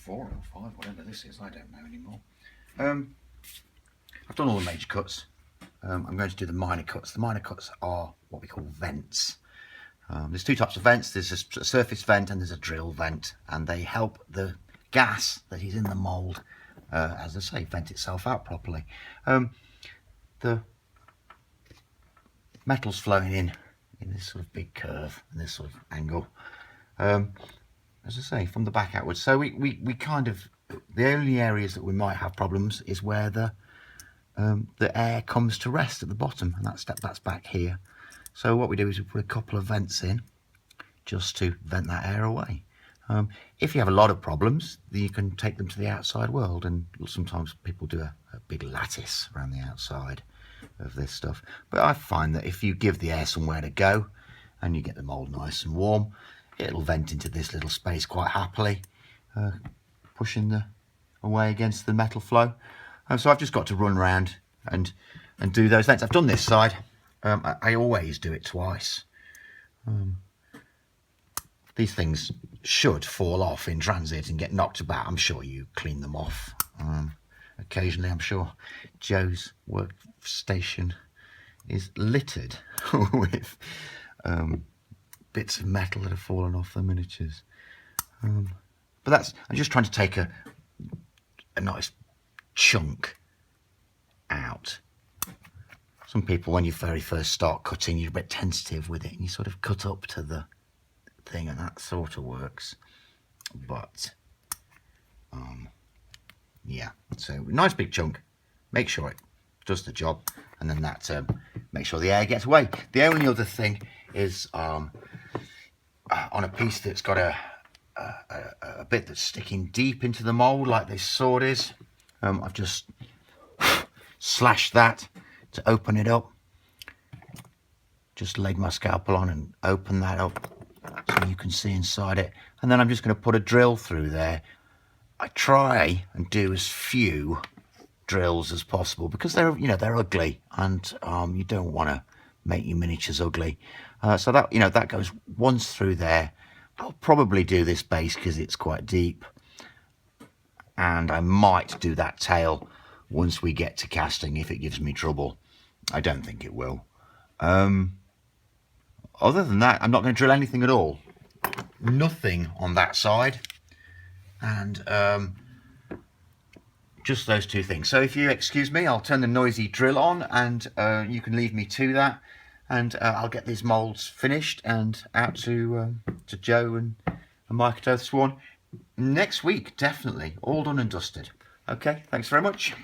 4 or 5, whatever this is, I don't know anymore. I've done all the major cuts. I'm going to do the minor cuts. The minor cuts are what we call vents. There's two types of vents. There's a surface vent and there's a drill vent, and they help the gas that is in the mould, as I say, vent itself out properly. The metal's flowing in this sort of big curve and this sort of angle, as I say, from the back outwards. So we kind of, the only areas that we might have problems is where the air comes to rest at the bottom, and that's back here. So what we do is we put a couple of vents in just to vent that air away. If you have a lot of problems, then you can take them to the outside world, and sometimes people do a big lattice around the outside of this stuff. But I find that if you give the air somewhere to go and you get the mould nice and warm, it'll vent into this little space quite happily, pushing the away against the metal flow. So I've just got to run around and do those vents. I've done this side. I always do it twice. These things should fall off in transit and get knocked about. I'm sure you clean them off occasionally. I'm sure Joe's workstation is littered with bits of metal that have fallen off the miniatures. But I'm just trying to take a nice chunk out. Some people, when you very first start cutting, you're a bit tentative with it and you sort of cut up to the thing, and that sort of works. But yeah, so nice big chunk, make sure it does the job, and then that make sure the air gets away. The only other thing is on a piece that's got a bit that's sticking deep into the mould, like this sword is, I've just slashed that to open it up. Just laid my scalpel on and opened that up so you can see inside it, and then I'm just going to put a drill through there. I try and do as few drills as possible because they're ugly, and you don't want to make your miniatures ugly. So that that goes once through there. I'll probably do this base because it's quite deep, and I might do that tail once we get to casting if it gives me trouble. I don't think it will. Other than that, I'm not going to drill anything at all. Nothing on that side, and just those two things. So if you excuse me, I'll turn the noisy drill on, and you can leave me to that, and I'll get these moulds finished and out to Joe and Mike at Oathsworn next week, definitely, all done and dusted. Okay, thanks very much.